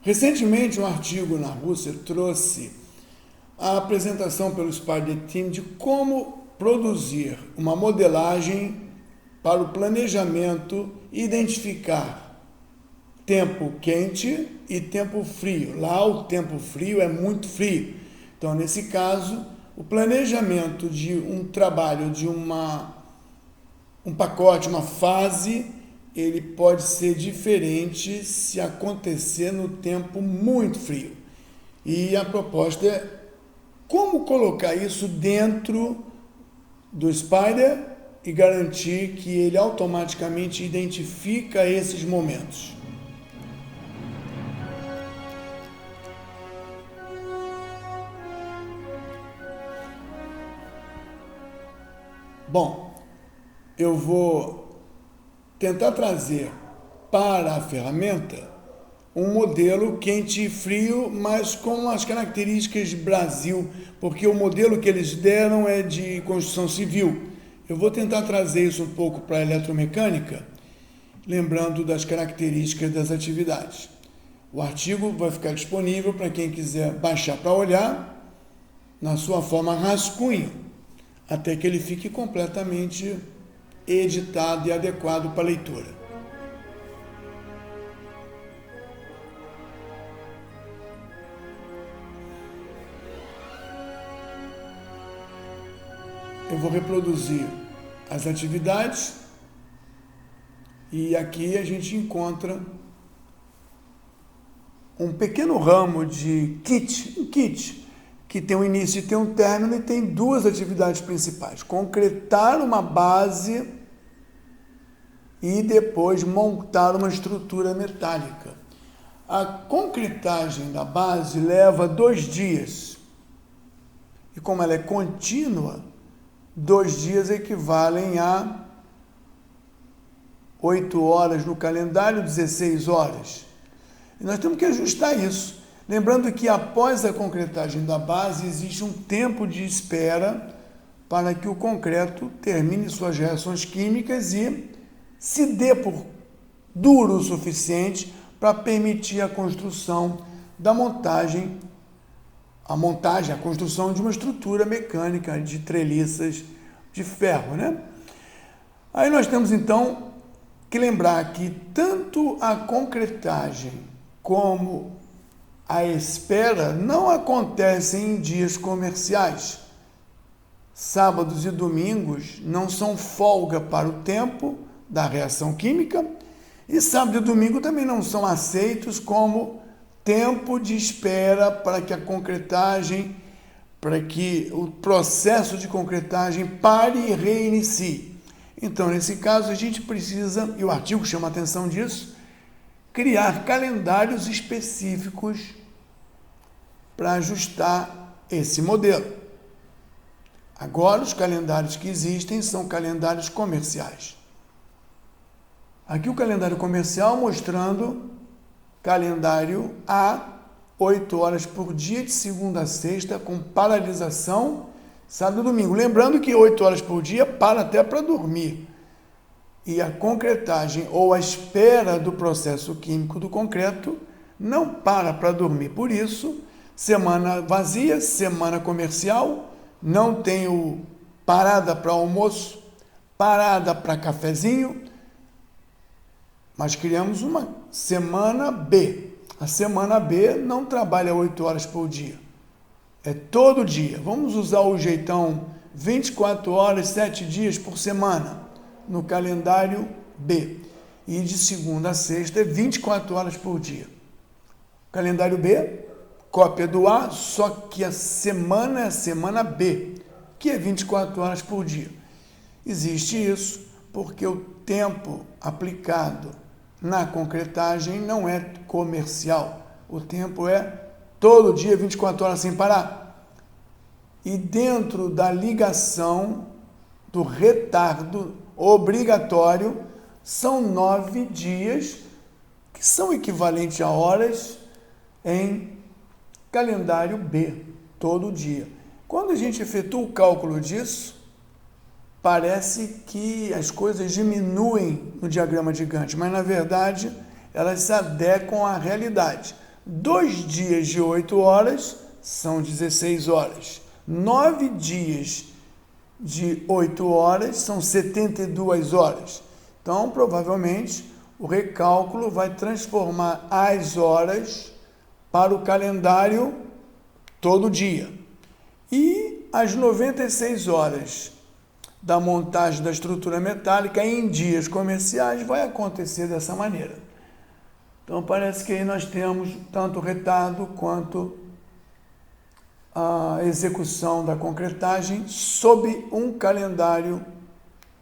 Recentemente, um artigo na Rússia trouxe a apresentação pelo Spider Team de como produzir uma modelagem para o planejamento e identificar tempo quente e tempo frio. Lá o tempo frio é muito frio. Então, nesse caso, o planejamento de um trabalho, de um pacote, uma fase, ele pode ser diferente se acontecer no tempo muito frio. E a proposta é como colocar isso dentro do Spider e garantir que ele automaticamente identifica esses momentos. Bom, eu vou tentar trazer para a ferramenta um modelo quente e frio, mas com as características Brasil, porque o modelo que eles deram é de construção civil. Eu vou tentar trazer isso um pouco para a eletromecânica, lembrando das características das atividades. O artigo vai ficar disponível para quem quiser baixar para olhar na sua forma rascunho, até que ele fique completamente editado e adequado para a leitura. Eu vou reproduzir as atividades e aqui a gente encontra um pequeno ramo de kit, um kit que tem um início e tem um término e tem duas atividades principais. Concretar uma base e depois montar uma estrutura metálica. A concretagem da base leva 2 dias. E como ela é contínua, 2 dias equivalem a 8 horas no calendário, 16 horas. E nós temos que ajustar isso. Lembrando que após a concretagem da base, existe um tempo de espera para que o concreto termine suas reações químicas e se dê por duro o suficiente para permitir a construção da montagem, a construção de uma estrutura mecânica de treliças de ferro, né? Aí nós temos então que lembrar que tanto a concretagem como a espera não acontecem em dias comerciais. Sábados e domingos não são folga para o tempo da reação química e sábado e domingo também não são aceitos como tempo de espera para que a concretagem, para que o processo de concretagem pare e reinicie. Então, nesse caso, a gente precisa, e o artigo chama a atenção disso, criar calendários específicos para ajustar esse modelo. Agora, os calendários que existem são calendários comerciais. Aqui o calendário comercial mostrando calendário A, 8 horas por dia, de segunda a sexta, com paralisação, sábado e domingo. Lembrando que 8 horas por dia para até para dormir. E a concretagem ou a espera do processo químico do concreto não para dormir. Por isso, semana vazia, semana comercial, não tenho parada para almoço, parada para cafezinho, mas criamos uma semana B. A semana B não trabalha 8 horas por dia, é todo dia. Vamos usar o jeitão 24 horas, 7 dias por semana, no calendário B. E de segunda a sexta é 24 horas por dia. Calendário B, cópia do A, só que a semana é a semana B, que é 24 horas por dia. Existe isso porque o tempo aplicado na concretagem não é comercial. O tempo é todo dia, 24 horas sem parar. E dentro da ligação do retardo obrigatório, são 9 dias, que são equivalentes a horas em calendário B, todo dia. Quando a gente efetua o cálculo disso, parece que as coisas diminuem no diagrama de Gantt, mas na verdade elas se adequam à realidade. 2 dias de 8 horas são 16 horas. 9 dias de 8 horas são 72 horas. Então, provavelmente, o recálculo vai transformar as horas para o calendário todo dia. E as 96 horas da montagem da estrutura metálica em dias comerciais vai acontecer dessa maneira. Então, parece que aí nós temos tanto o retardo quanto a execução da concretagem sob um calendário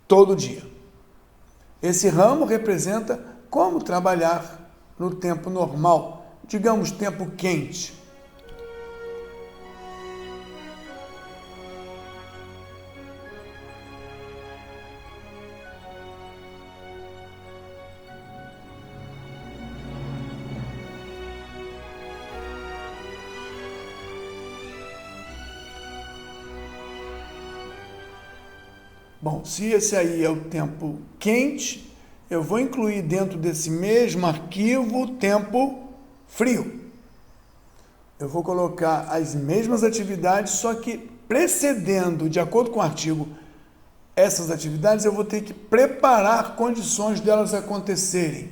todo dia. Esse ramo representa como trabalhar no tempo normal, digamos tempo quente. Bom, se esse aí é o tempo quente, eu vou incluir dentro desse mesmo arquivo o tempo frio. Eu vou colocar as mesmas atividades, só que precedendo, de acordo com o artigo, essas atividades, eu vou ter que preparar condições delas acontecerem.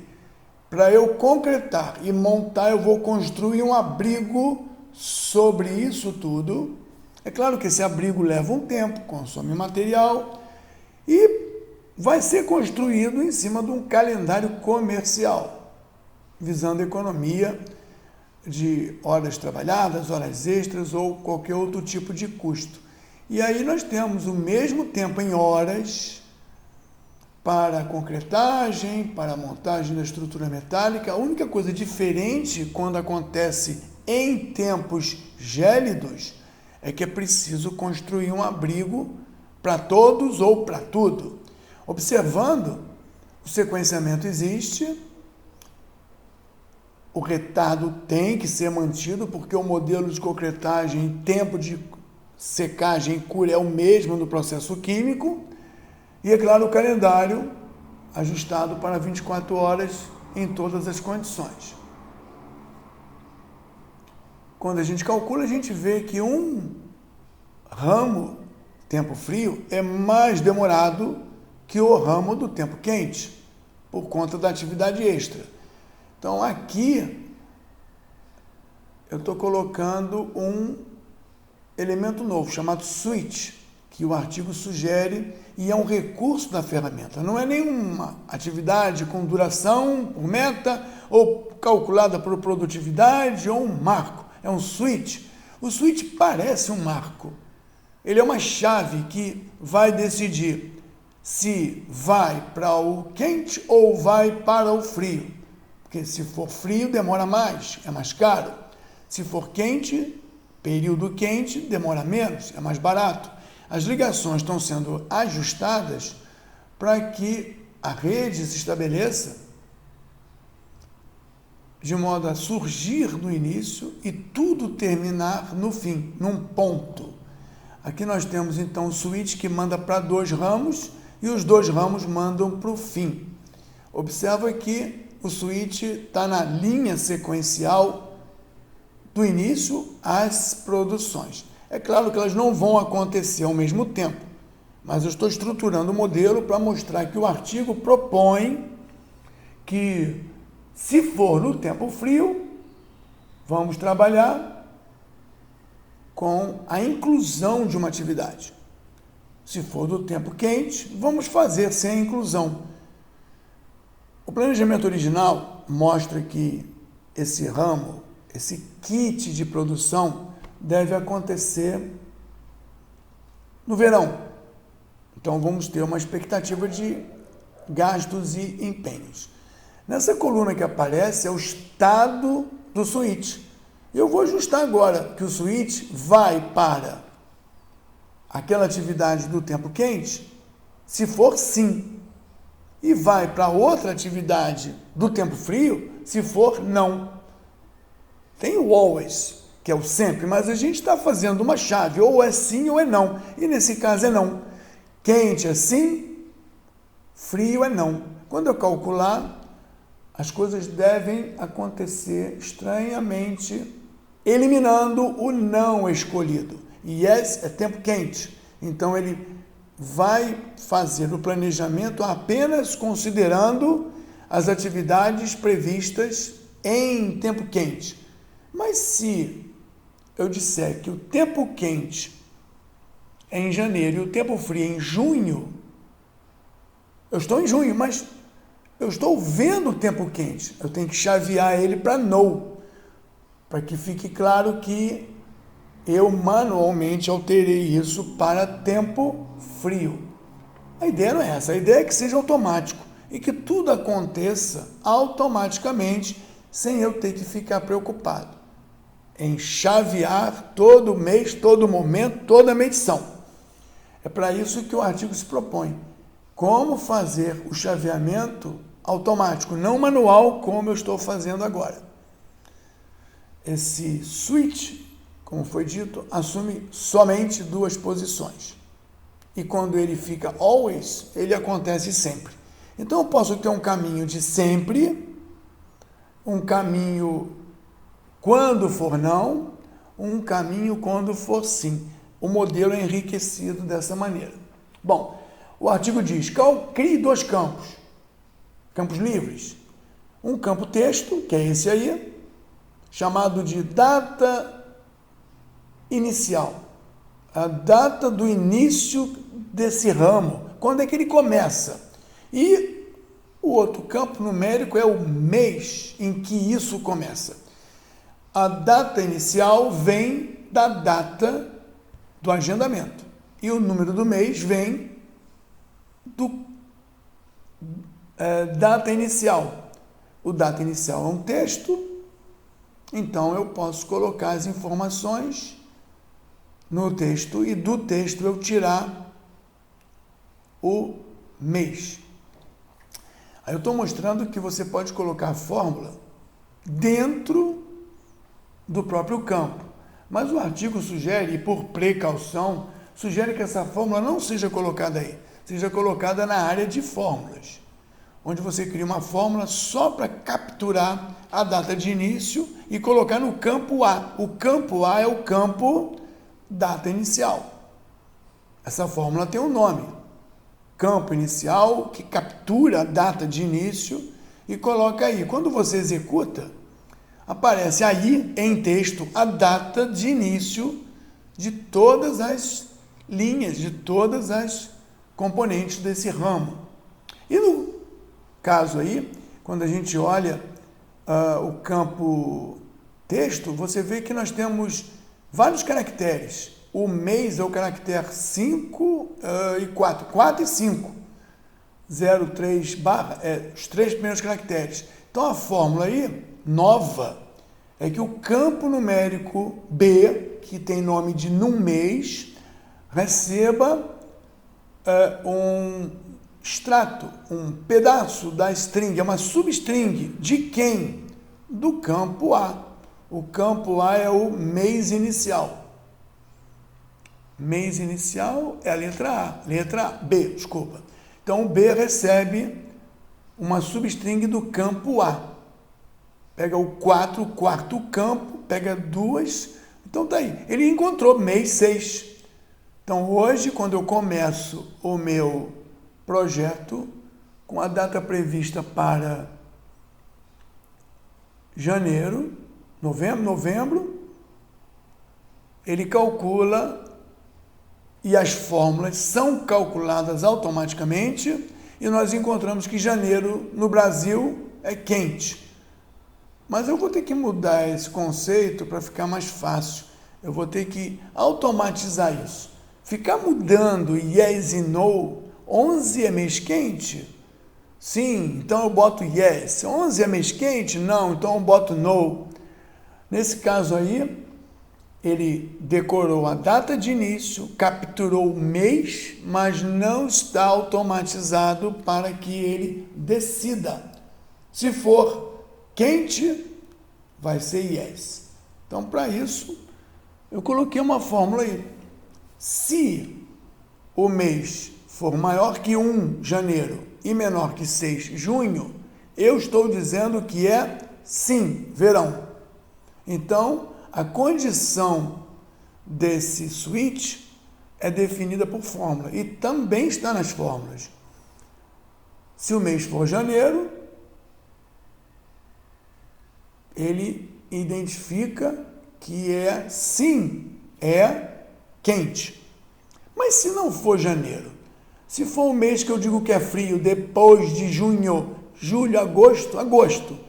Para eu concretar e montar, eu vou construir um abrigo sobre isso tudo. É claro que esse abrigo leva um tempo, consome material, e vai ser construído em cima de um calendário comercial, visando economia de horas trabalhadas, horas extras ou qualquer outro tipo de custo. E aí nós temos o mesmo tempo em horas para a concretagem, para a montagem da estrutura metálica. A única coisa diferente quando acontece em tempos gélidos é que é preciso construir um abrigo para todos ou para tudo. Observando, o sequenciamento existe, o retardo tem que ser mantido, porque o modelo de concretagem, tempo de secagem e cura é o mesmo no processo químico, e é claro o calendário ajustado para 24 horas em todas as condições. Quando a gente calcula, a gente vê que um ramo tempo frio é mais demorado que o ramo do tempo quente, por conta da atividade extra. Então, aqui, eu estou colocando um elemento novo, chamado switch, que o artigo sugere e é um recurso da ferramenta. Não é nenhuma atividade com duração por meta, ou calculada por produtividade, ou um marco. É um switch. O switch parece um marco. Ele é uma chave que vai decidir se vai para o quente ou vai para o frio. Porque se for frio, demora mais, é mais caro. Se for quente, período quente, demora menos, é mais barato. As ligações estão sendo ajustadas para que a rede se estabeleça de modo a surgir no início e tudo terminar no fim, num ponto. Aqui nós temos então o switch que manda para 2 ramos e os 2 ramos mandam para o fim. Observa que o switch está na linha sequencial do início às produções. É claro que elas não vão acontecer ao mesmo tempo, mas eu estou estruturando o modelo para mostrar que o artigo propõe que, se for no tempo frio, vamos trabalhar com a inclusão de uma atividade. Se for do tempo quente, vamos fazer sem a inclusão. O planejamento original mostra que esse ramo, esse kit de produção, deve acontecer no verão. Então, vamos ter uma expectativa de gastos e empenhos. Nessa coluna que aparece é o estado do switch. Eu vou ajustar agora que o switch vai para aquela atividade do tempo quente, se for sim, e vai para outra atividade do tempo frio, se for não. Tem o always, que é o sempre, mas a gente está fazendo uma chave, ou é sim ou é não, e nesse caso é não. Quente é sim, frio é não. Quando eu calcular, As coisas devem acontecer estranhamente, eliminando o não escolhido. Yes é tempo quente. Então, ele vai fazer o planejamento apenas considerando as atividades previstas em tempo quente. Mas se eu disser que o tempo quente é em janeiro e o tempo frio é em junho, eu estou em junho, mas eu estou vendo o tempo quente. Eu tenho que chavear ele para no, para que fique claro que eu manualmente alterei isso para tempo frio. A ideia não é essa, a ideia é que seja automático e que tudo aconteça automaticamente sem eu ter que ficar preocupado em chavear todo mês, todo momento, toda medição. É para isso que o artigo se propõe. Como fazer o chaveamento automático, não manual, como eu estou fazendo agora. Esse switch, como foi dito, assume somente duas posições. E quando ele fica always, ele acontece sempre. Então eu posso ter um caminho de sempre, um caminho quando for não, um caminho quando for sim. O modelo é enriquecido dessa maneira. Bom, o artigo diz, crie dois campos livres. Um campo texto, que é esse aí, chamado de data inicial. A data do início desse ramo. Quando é que ele começa? E o outro campo numérico é o mês em que isso começa. A data inicial vem da data do agendamento. E o número do mês vem do data inicial. O data inicial é um texto, então eu posso colocar as informações no texto e do texto eu tirar o mês. Aí eu estou mostrando que você pode colocar a fórmula dentro do próprio campo. Mas o artigo sugere, e por precaução, sugere que essa fórmula não seja colocada aí, seja colocada na área de fórmulas, onde você cria uma fórmula só para capturar a data de início e colocar no campo A. O campo A é o campo data inicial. Essa fórmula tem um nome. Campo inicial, que captura a data de início e coloca aí. Quando você executa, aparece aí em texto a data de início de todas as linhas, de todas as componentes desse ramo. E no caso aí, quando a gente olha o campo texto, você vê que nós temos vários caracteres. O mês é o caractere 5 e 4. 4 e 5. 0, 3, barra, os três primeiros caracteres. Então, a fórmula aí, nova, é que o campo numérico B, que tem nome de num mês, receba um extrato, um pedaço da string, é uma substring. De quem? Do campo A. O campo A é o mês inicial. Mês inicial é a letra B, desculpa. Então, o B recebe uma substring do campo A. Pega o 4, o quarto campo, pega 2. Então, tá aí. Ele encontrou mês 6. Então, hoje, quando eu começo o meu projeto, com a data prevista para janeiro, novembro, ele calcula e as fórmulas são calculadas automaticamente e nós encontramos que janeiro no Brasil é quente. Mas eu vou ter que mudar esse conceito para ficar mais fácil. Eu vou ter que automatizar isso. Ficar mudando yes e no, 11 é mês quente? Sim, então eu boto yes. 11 é mês quente? Não, então eu boto no. Nesse caso aí, ele decorou a data de início, capturou o mês, mas não está automatizado para que ele decida. Se for quente, vai ser yes. Então, para isso, eu coloquei uma fórmula aí. Se o mês for maior que 1 janeiro e menor que 6 junho, Eu estou dizendo que é sim, verão. Então, a condição desse switch é definida por fórmula e também está nas fórmulas. Se o mês for janeiro, ele identifica que sim, é quente. Mas se não for janeiro, se for um mês que eu digo que é frio, depois de junho, julho, agosto,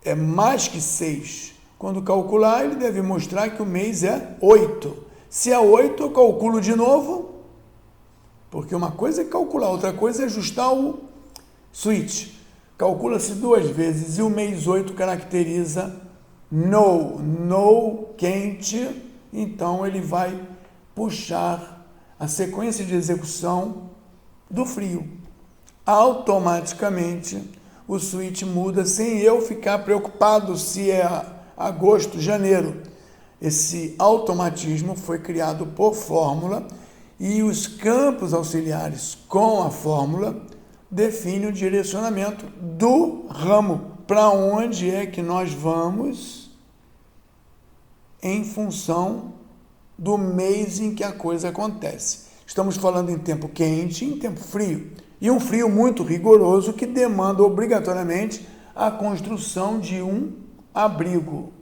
é mais que 6. Quando calcular, ele deve mostrar que o mês é 8. Se é 8, eu calculo de novo, porque uma coisa é calcular, outra coisa é ajustar o switch. Calcula-se 2 vezes e o mês 8 caracteriza no, quente, então ele vai puxar a sequência de execução do frio. Automaticamente, o switch muda sem eu ficar preocupado se é agosto, janeiro. Esse automatismo foi criado por fórmula e os campos auxiliares com a fórmula definem o direcionamento do ramo, para onde é que nós vamos em função do mês em que a coisa acontece. Estamos falando em tempo quente e em tempo frio. E um frio muito rigoroso que demanda obrigatoriamente a construção de um abrigo.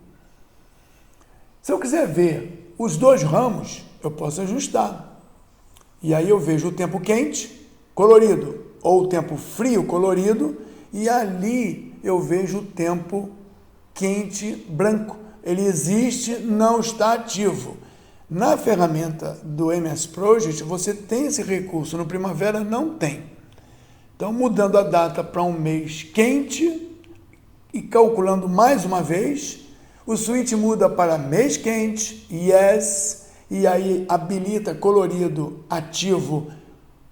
Se eu quiser ver os 2 ramos, eu posso ajustar. E aí eu vejo o tempo quente, colorido, ou o tempo frio, colorido, e ali eu vejo o tempo quente, branco. Ele existe, não está ativo. Na ferramenta do MS Project, você tem esse recurso, no Primavera não tem. Então, mudando a data para um mês quente e calculando mais uma vez, o switch muda para mês quente, yes, e aí habilita colorido ativo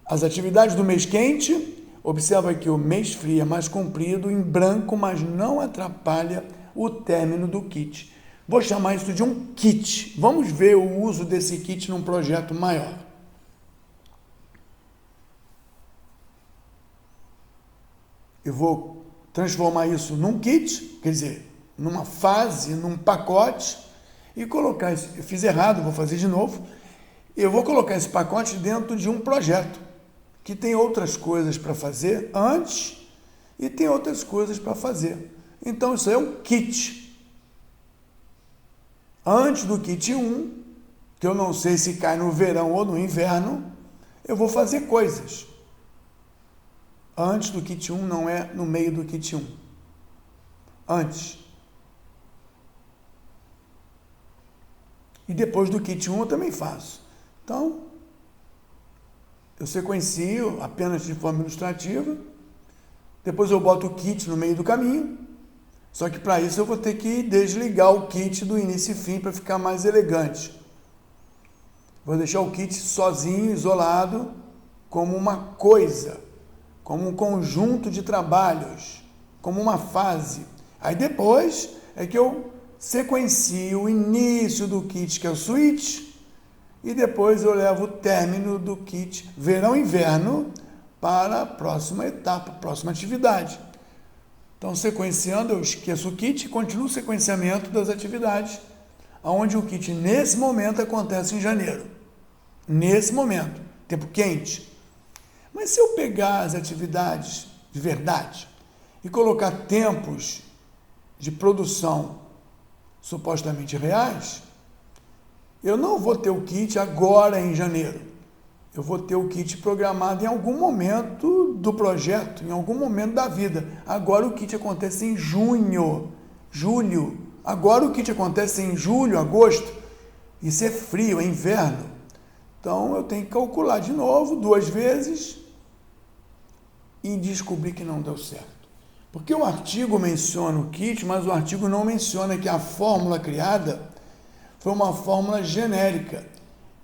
as atividades do mês quente. Observa que o mês frio é mais comprido, em branco, mas não atrapalha o término do kit. Vou chamar isso de um kit. Vamos ver o uso desse kit num projeto maior. Eu vou transformar isso num kit, quer dizer, numa fase, num pacote, e colocar isso. Eu fiz errado, vou fazer de novo. Eu vou colocar esse pacote dentro de um projeto, que tem outras coisas para fazer antes e tem outras coisas para fazer. Então, isso é um kit. Antes do kit 1, que eu não sei se cai no verão ou no inverno, eu vou fazer coisas. Antes do kit 1 não é no meio do kit 1. Antes. E depois do kit 1 eu também faço. Então, eu sequencio apenas de forma ilustrativa, depois eu boto o kit no meio do caminho, só que para isso eu vou ter que desligar o kit do início e fim para ficar mais elegante. Vou deixar o kit sozinho, isolado, como uma coisa, como um conjunto de trabalhos, como uma fase. Aí depois é que eu sequencio o início do kit, que é o switch, e depois eu levo o término do kit verão-inverno para a próxima etapa, próxima atividade. Então, sequenciando, eu esqueço o kit e continuo o sequenciamento das atividades, onde o kit, nesse momento, acontece em janeiro. Nesse momento, tempo quente. Mas se eu pegar as atividades de verdade e colocar tempos de produção supostamente reais, eu não vou ter o kit agora em janeiro. Eu vou ter o kit programado em algum momento do projeto, em algum momento da vida. Agora o kit acontece em junho, julho. Agora o kit acontece em julho, agosto. Isso é frio, é inverno. Então eu tenho que calcular de novo 2 vezes e descobrir que não deu certo. Porque o artigo menciona o kit, mas o artigo não menciona que a fórmula criada foi uma fórmula genérica.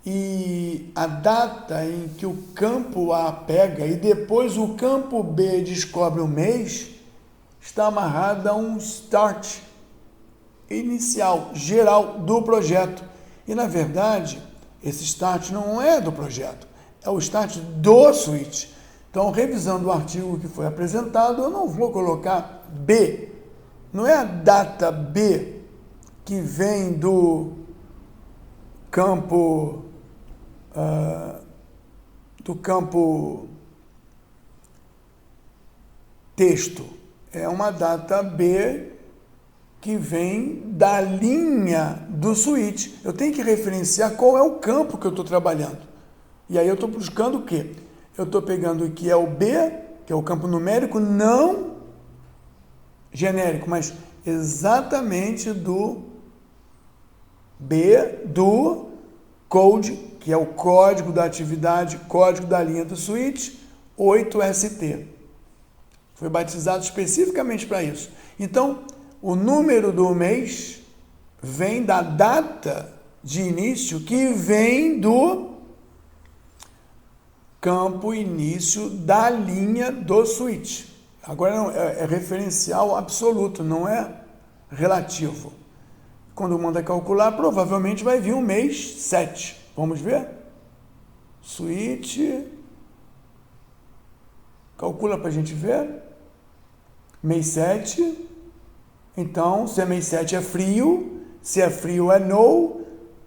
E a data em que o campo A pega e depois o campo B descobre o mês está amarrada a um start inicial, geral do projeto. E, na verdade, esse start não é do projeto, é o start do switch. Então, revisando o artigo que foi apresentado, eu não vou colocar B. Não é a data B que vem do campo texto. É uma data B que vem da linha do switch. Eu tenho que referenciar qual é o campo que eu estou trabalhando. E aí eu estou buscando o quê? Eu estou pegando o que é o B, que é o campo numérico, não genérico, mas exatamente do B do code, que é o código da atividade, código da linha do switch, 8ST. Foi batizado especificamente para isso. Então, o número do mês vem da data de início, que vem do campo início da linha do switch. Agora não, é referencial absoluto, não é relativo. Quando manda calcular, provavelmente vai vir o mês 7. Vamos ver? Switch. Calcula para a gente ver. Mês 7. Então, se é mês 7 é frio. Se é frio é no.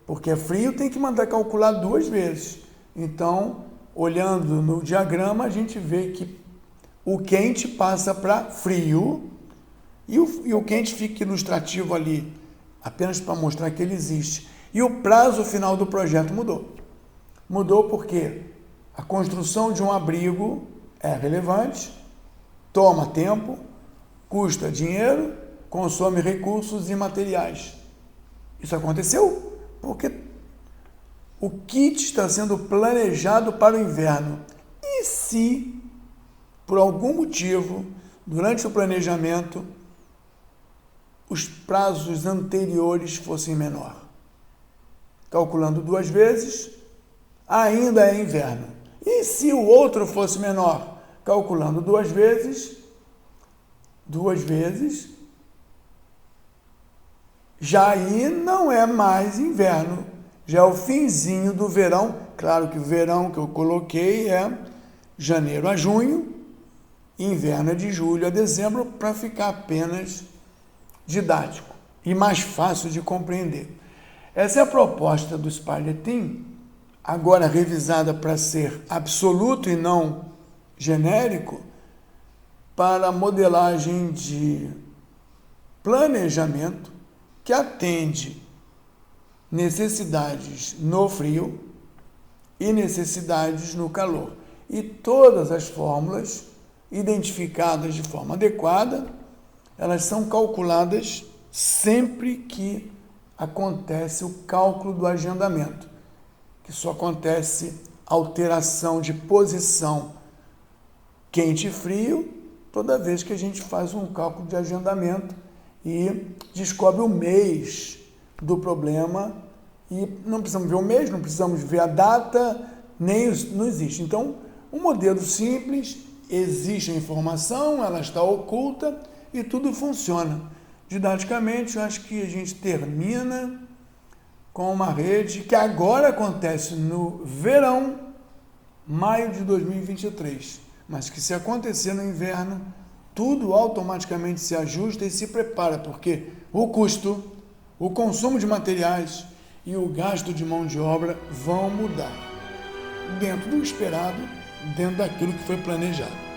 Porque é frio, tem que mandar calcular 2 vezes. Então, olhando no diagrama, a gente vê que o quente passa para frio. E o quente fica ilustrativo ali, apenas para mostrar que ele existe. E o prazo final do projeto mudou. Mudou porque a construção de um abrigo é relevante, toma tempo, custa dinheiro, consome recursos e materiais. Isso aconteceu porque o kit está sendo planejado para o inverno. E se, por algum motivo, durante o planejamento, os prazos anteriores fossem menor? Calculando 2 vezes, ainda é inverno. E se o outro fosse menor? Calculando 2 vezes, já aí não é mais inverno, já é o finzinho do verão. Claro que o verão que eu coloquei é janeiro a junho, inverno é de julho a dezembro, para ficar apenas didático e mais fácil de compreender. Essa é a proposta do Spider Team, agora revisada para ser absoluto e não genérico, para modelagem de planejamento que atende necessidades no frio e necessidades no calor. E todas as fórmulas identificadas de forma adequada, elas são calculadas sempre que acontece o cálculo do agendamento, que só acontece alteração de posição quente e frio toda vez que a gente faz um cálculo de agendamento e descobre o mês do problema. E não precisamos ver o mês, não precisamos ver a data, não existe. Então, um modelo simples, existe a informação, ela está oculta e tudo funciona. Didaticamente, eu acho que a gente termina com uma rede que agora acontece no verão, maio de 2023, mas que se acontecer no inverno, tudo automaticamente se ajusta e se prepara, porque o custo, o consumo de materiais e o gasto de mão de obra vão mudar, dentro do esperado, dentro daquilo que foi planejado.